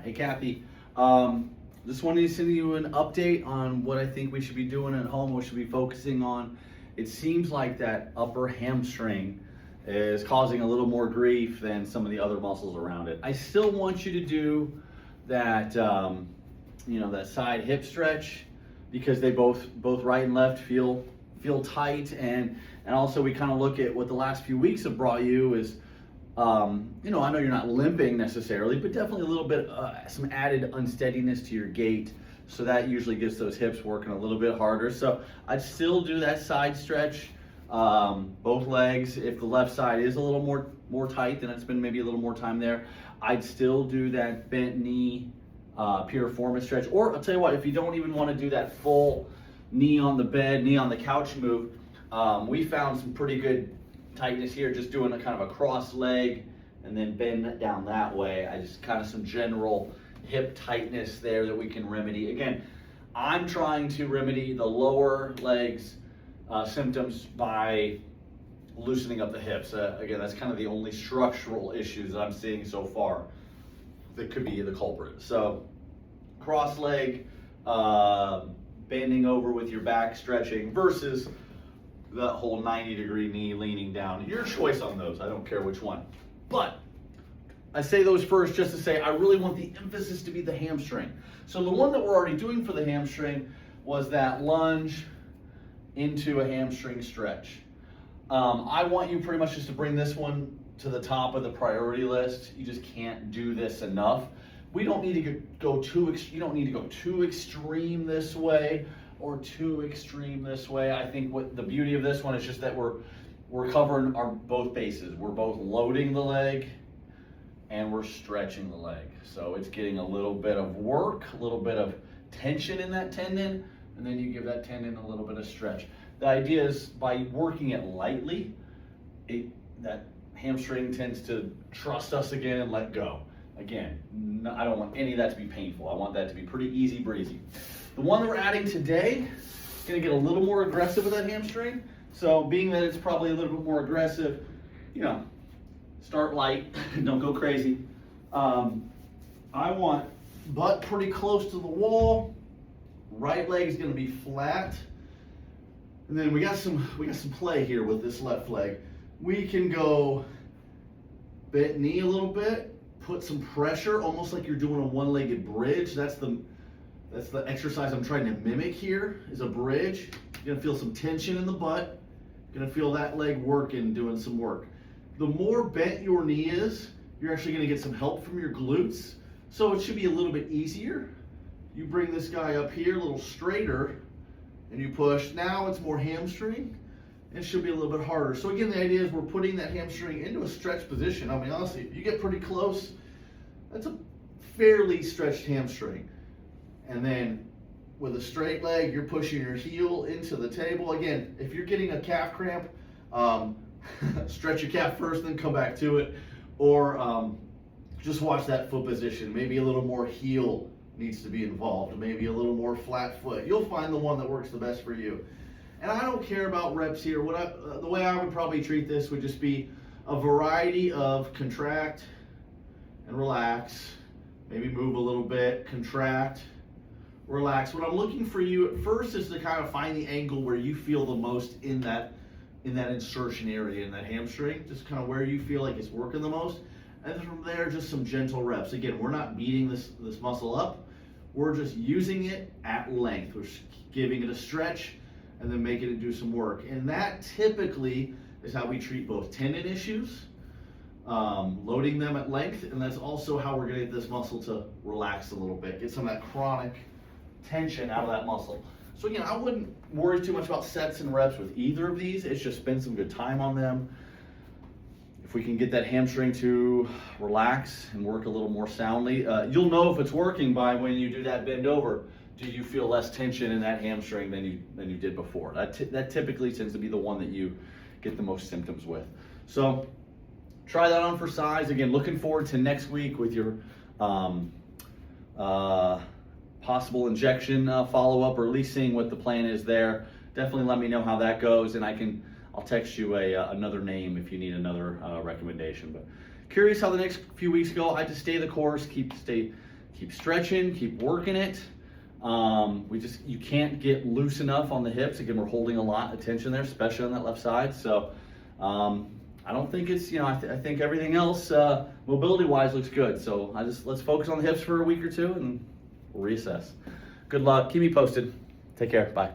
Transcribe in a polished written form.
Hey Kathy, just wanted to send you an update on what I think we should be doing at home, what we should be focusing on. It seems like that upper hamstring is causing a little more grief than some of the other muscles around it. I still want you to do that, that side hip stretch, because they both right and left feel tight, and also we kind of look at what the last few weeks have brought you is. I know you're not limping necessarily, but definitely a little bit, some added unsteadiness to your gait. So that usually gets those hips working a little bit harder. So I'd still do that side stretch, both legs. If the left side is a little more tight, then it's been maybe a little more time there. I'd still do that bent knee, piriformis stretch. Or I'll tell you what, if you don't even want to do that full knee on the bed, knee on the couch move, we found some pretty good tightness here, just doing a kind of a cross leg and then bend down that way. I just kind of some general hip tightness there that we can remedy. Again, I'm trying to remedy the lower legs symptoms by loosening up the hips. Again, that's kind of the only structural issues that I'm seeing so far that could be the culprit. So cross leg, bending over with your back stretching versus that whole 90-degree knee leaning down. Your choice on those, I don't care which one. But I say those first just to say I really want the emphasis to be the hamstring. So the one that we're already doing for the hamstring was that lunge into a hamstring stretch. I want you pretty much just to bring this one to the top of the priority list. You just can't do this enough. We don't need to go you don't need to go too extreme this way or too extreme this way. I think what the beauty of this one is just that we're covering both bases. We're both loading the leg and we're stretching the leg. So it's getting a little bit of work, a little bit of tension in that tendon, and then you give that tendon a little bit of stretch. The idea is by working it lightly, that hamstring tends to trust us again and let go. Again, I don't want any of that to be painful. I want that to be pretty easy breezy. The one that we're adding today is going to get a little more aggressive with that hamstring. So being that it's probably a little bit more aggressive, start light, don't go crazy. I want butt pretty close to the wall. Right leg is going to be flat. And then we got some play here with this left leg. We can go bent knee a little bit, put some pressure, almost like you're doing a one-legged bridge. That's the exercise I'm trying to mimic here, is a bridge. You're gonna feel some tension in the butt. You're gonna feel that leg working, doing some work. The more bent your knee is, you're actually gonna get some help from your glutes. So it should be a little bit easier. You bring this guy up here, a little straighter, and you push. Now it's more hamstring. It should be a little bit harder. So again, the idea is we're putting that hamstring into a stretched position. I mean, honestly, if you get pretty close, that's a fairly stretched hamstring. And then with a straight leg, you're pushing your heel into the table. Again, if you're getting a calf cramp, stretch your calf first, then come back to it. Or just watch that foot position. Maybe a little more heel needs to be involved. Maybe a little more flat foot. You'll find the one that works the best for you. And I don't care about reps here. The way I would probably treat this would just be a variety of contract and relax. Maybe move a little bit, contract, relax. What I'm looking for you at first is to kind of find the angle where you feel the most in that insertion area, in that hamstring, just kind of where you feel like it's working the most. And then from there, just some gentle reps. Again, we're not beating this muscle up. We're just using it at length. We're giving it a stretch and then making it do some work. And that typically is how we treat both tendon issues, loading them at length, and that's also how we're gonna get this muscle to relax a little bit, get some of that chronic tension out of that muscle. So again, I wouldn't worry too much about sets and reps with either of these. It's just spend some good time on them. If we can get that hamstring to relax and work a little more soundly, you'll know if it's working by when you do that bend over. Do you feel less tension in that hamstring than you did before? That typically tends to be the one that you get the most symptoms with. So try that on for size. Again, looking forward to next week with your possible injection follow-up, or at least seeing what the plan is there. Definitely let me know how that goes, and I'll text you another name if you need another recommendation. But curious how the next few weeks go. I just stay the course, keep stretching, keep working it. You can't get loose enough on the hips. Again, we're holding a lot of tension there, especially on that left side. So I don't think it's, I think everything else mobility wise looks good. So let's focus on the hips for a week or two and we'll reassess. Good luck. Keep me posted. Take care. Bye.